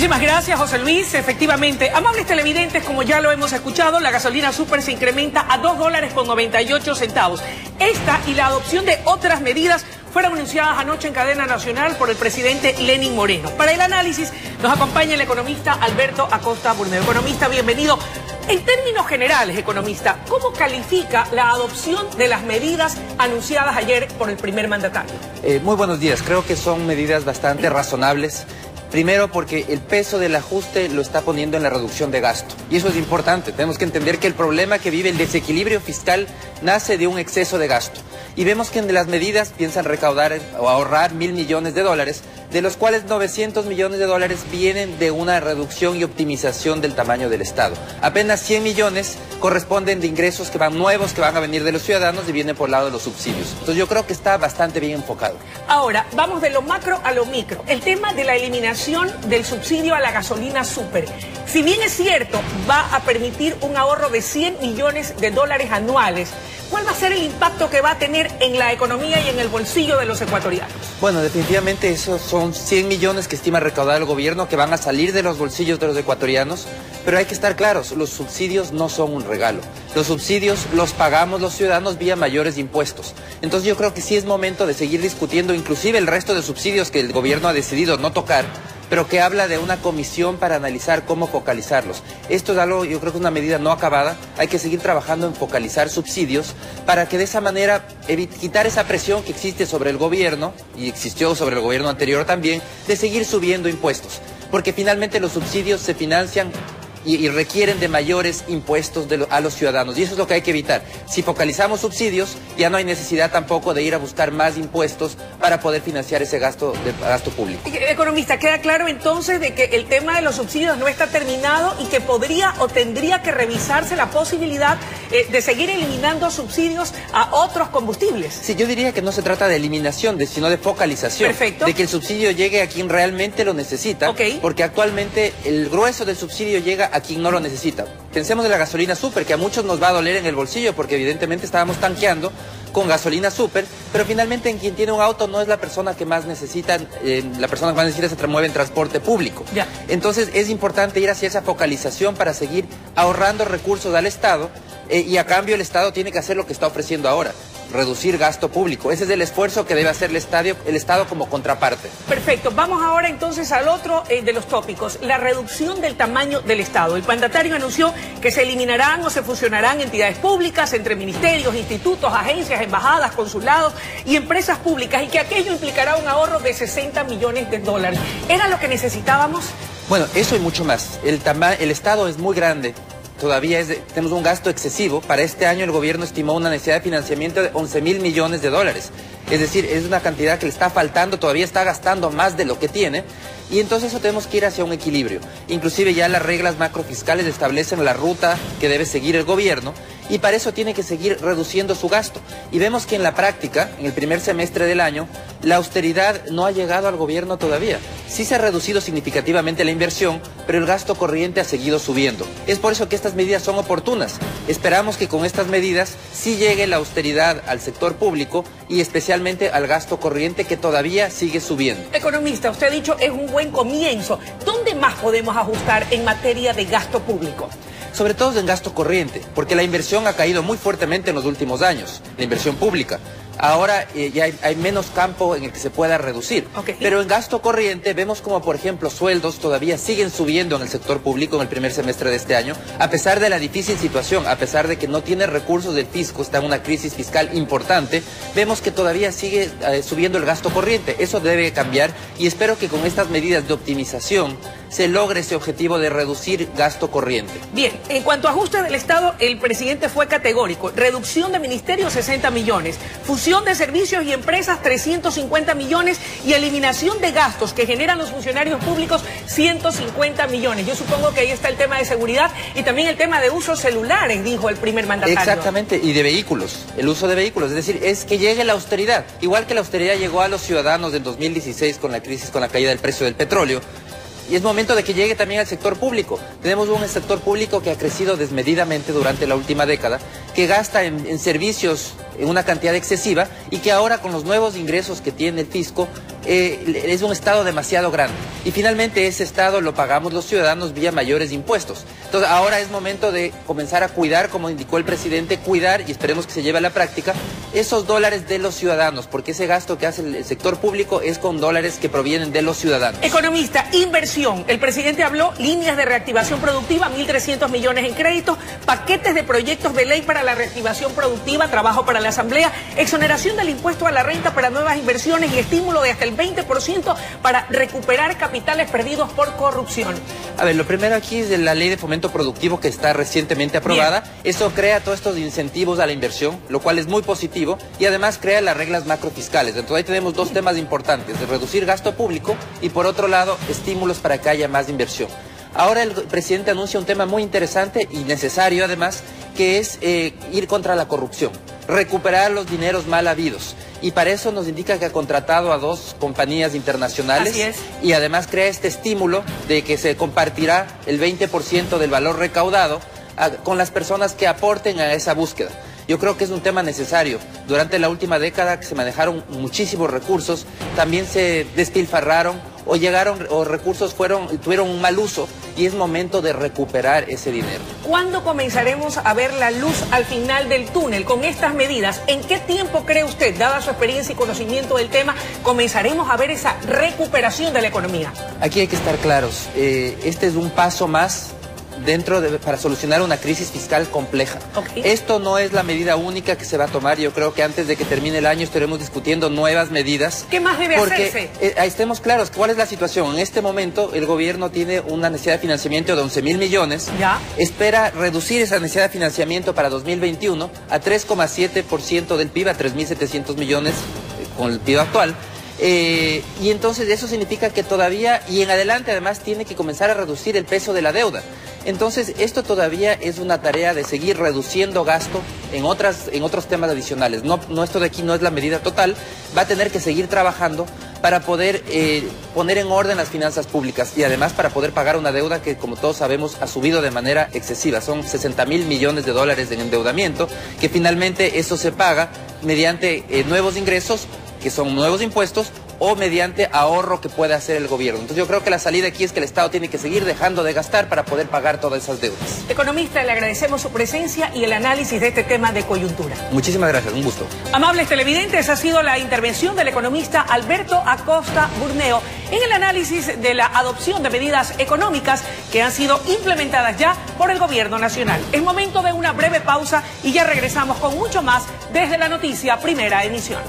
Muchísimas gracias, José Luis. Efectivamente, amables televidentes, como ya lo hemos escuchado, la gasolina super se incrementa a $2.98. Esta y la adopción de otras medidas fueron anunciadas anoche en cadena nacional por el presidente Lenín Moreno. Para el análisis nos acompaña el economista Alberto Acosta Burneo. Economista, bienvenido. En términos generales, economista, ¿cómo califica la adopción de las medidas anunciadas ayer por el primer mandatario? Muy buenos días. Creo que son medidas bastante razonables. Primero, porque el peso del ajuste lo está poniendo en la reducción de gasto. Y eso es importante. Tenemos que entender que el problema que vive el desequilibrio fiscal nace de un exceso de gasto. Y vemos que en las medidas piensan recaudar o ahorrar $1.000 millones, de los cuales $900 millones vienen de una reducción y optimización del tamaño del Estado. Apenas 100 millones corresponden de ingresos que van nuevos, que van a venir de los ciudadanos y vienen por el lado de los subsidios. Entonces yo creo que está bastante bien enfocado. Ahora, vamos de lo macro a lo micro. El tema de la eliminación del subsidio a la gasolina super. Si bien es cierto, va a permitir un ahorro de $100 millones anuales, ¿cuál va a ser el impacto que va a tener en la economía y en el bolsillo de los ecuatorianos? Bueno, definitivamente esos son 100 millones que estima recaudar el gobierno, que van a salir de los bolsillos de los ecuatorianos, pero hay que estar claros, los subsidios no son un regalo. Los subsidios los pagamos los ciudadanos vía mayores impuestos. Entonces yo creo que sí es momento de seguir discutiendo inclusive el resto de subsidios que el gobierno ha decidido no tocar, pero que habla de una comisión para analizar cómo focalizarlos. Esto es algo, yo creo que es una medida no acabada. Hay que seguir trabajando en focalizar subsidios para que de esa manera quitar esa presión que existe sobre el gobierno, y existió sobre el gobierno anterior también, de seguir subiendo impuestos. Porque finalmente los subsidios se financian y requieren de mayores impuestos a los ciudadanos. Y eso es lo que hay que evitar. Si focalizamos subsidios, ya no hay necesidad tampoco de ir a buscar más impuestos para poder financiar ese gasto público. Economista, ¿queda claro entonces de que el tema de los subsidios no está terminado y que podría o tendría que revisarse la posibilidad de seguir eliminando subsidios a otros combustibles? Sí, yo diría que no se trata de eliminación, sino de focalización. Perfecto. De que el subsidio llegue a quien realmente lo necesita. Okay. Porque actualmente el grueso del subsidio llega a quien no lo necesita. Pensemos en la gasolina super, que a muchos nos va a doler en el bolsillo porque evidentemente estábamos tanqueando con gasolina super, pero finalmente en quien tiene un auto no es la persona que más necesita, la persona que más necesita se mueve en transporte público. Ya. Entonces es importante ir hacia esa focalización para seguir ahorrando recursos al Estado y a cambio el Estado tiene que hacer lo que está ofreciendo ahora, reducir gasto público. Ese es el esfuerzo que debe hacer el Estado como contraparte. Perfecto. Vamos ahora entonces al otro de los tópicos, la reducción del tamaño del Estado. El mandatario anunció que se eliminarán o se fusionarán entidades públicas entre ministerios, institutos, agencias, embajadas, consulados y empresas públicas y que aquello implicará un ahorro de $60 millones. ¿Era lo que necesitábamos? Bueno, eso y mucho más. El Estado es muy grande. Todavía tenemos un gasto excesivo. Para este año el gobierno estimó una necesidad de financiamiento de $11.000 millones. Es decir, es una cantidad que le está faltando, todavía está gastando más de lo que tiene. Y entonces eso tenemos que ir hacia un equilibrio. Inclusive ya las reglas macrofiscales establecen la ruta que debe seguir el gobierno y para eso tiene que seguir reduciendo su gasto. Y vemos que en la práctica, en el primer semestre del año, la austeridad no ha llegado al gobierno todavía. Sí se ha reducido significativamente la inversión, pero el gasto corriente ha seguido subiendo. Es por eso que estas medidas son oportunas. Esperamos que con estas medidas sí llegue la austeridad al sector público y especialmente al gasto corriente que todavía sigue subiendo. Economista, usted ha dicho es un buen comienzo. ¿Dónde más podemos ajustar en materia de gasto público? Sobre todo en gasto corriente, porque la inversión ha caído muy fuertemente en los últimos años, la inversión pública. Ahora ya hay menos campo en el que se pueda reducir. Okay. Pero en gasto corriente vemos como, por ejemplo, sueldos todavía siguen subiendo en el sector público en el primer semestre de este año, a pesar de la difícil situación, a pesar de que no tiene recursos del fisco, está en una crisis fiscal importante, vemos que todavía sigue subiendo el gasto corriente. Eso debe cambiar y espero que con estas medidas de optimización se logre ese objetivo de reducir gasto corriente. Bien, en cuanto a ajuste del Estado, el presidente fue categórico. Reducción de ministerios, 60 millones. Fusión de servicios y empresas, 350 millones. Y eliminación de gastos que generan los funcionarios públicos, 150 millones. Yo supongo que ahí está el tema de seguridad y también el tema de usos celulares, dijo el primer mandatario. Exactamente, y de vehículos, el uso de vehículos. Es decir, es que llegue la austeridad. Igual que la austeridad llegó a los ciudadanos en 2016 con la crisis, con la caída del precio del petróleo. Y es momento de que llegue también al sector público. Tenemos un sector público que ha crecido desmedidamente durante la última década, que gasta en servicios en una cantidad excesiva y que ahora con los nuevos ingresos que tiene el fisco es un Estado demasiado grande. Y finalmente ese Estado lo pagamos los ciudadanos vía mayores impuestos. Entonces ahora es momento de comenzar a cuidar, como indicó el presidente, cuidar, y esperemos que se lleve a la práctica, esos dólares de los ciudadanos, porque ese gasto que hace el sector público es con dólares que provienen de los ciudadanos. Economista, inversión. El presidente habló líneas de reactivación productiva, 1.300 millones en créditos, paquetes de proyectos de ley para la reactivación productiva, trabajo para la Asamblea, exoneración del impuesto a la renta para nuevas inversiones y estímulo de hasta el 20% para recuperar capitales perdidos por corrupción. A ver, lo primero aquí es de la ley de fomento productivo que está recientemente aprobada. Bien. Eso crea todos estos incentivos a la inversión, lo cual es muy positivo, y además crea las reglas macrofiscales. Entonces ahí tenemos dos temas importantes, de reducir gasto público y por otro lado estímulos para que haya más inversión. Ahora el presidente anuncia un tema muy interesante y necesario además, que es ir contra la corrupción, recuperar los dineros mal habidos. Y para eso nos indica que ha contratado a 2 compañías internacionales. Así es. Y además crea este estímulo de que se compartirá el 20% del valor recaudado con las personas que aporten a esa búsqueda. Yo creo que es un tema necesario. Durante la última década que se manejaron muchísimos recursos, también se despilfarraron o recursos tuvieron un mal uso, y es momento de recuperar ese dinero. ¿Cuándo comenzaremos a ver la luz al final del túnel con estas medidas? ¿En qué tiempo cree usted, dada su experiencia y conocimiento del tema, comenzaremos a ver esa recuperación de la economía? Aquí hay que estar claros. Este es un paso más para solucionar una crisis fiscal compleja. Okay. Esto no es la medida única que se va a tomar. Yo creo que antes de que termine el año estaremos discutiendo nuevas medidas. ¿Qué más debe hacerse? Estemos claros, ¿cuál es la situación? En este momento el gobierno tiene una necesidad de financiamiento de 11.000 millones. ¿Ya? Espera reducir esa necesidad de financiamiento para 2021 a 3,7% del PIB, a 3.700 millones con el PIB actual. Y entonces eso significa que todavía y en adelante además tiene que comenzar a reducir el peso de la deuda. Entonces esto todavía es una tarea de seguir reduciendo gasto en otros temas adicionales. No, esto de aquí no es la medida total, va a tener que seguir trabajando para poder poner en orden las finanzas públicas y además para poder pagar una deuda que, como todos sabemos, ha subido de manera excesiva. Son 60.000 millones de dólares en endeudamiento, que finalmente eso se paga mediante nuevos ingresos, que son nuevos impuestos, o mediante ahorro que puede hacer el gobierno. Entonces yo creo que la salida aquí es que el Estado tiene que seguir dejando de gastar para poder pagar todas esas deudas. Economista, le agradecemos su presencia y el análisis de este tema de coyuntura. Muchísimas gracias, un gusto. Amables televidentes, ha sido la intervención del economista Alberto Acosta Burneo en el análisis de la adopción de medidas económicas que han sido implementadas ya por el gobierno nacional. Es momento de una breve pausa y ya regresamos con mucho más desde la noticia Primera Emisión.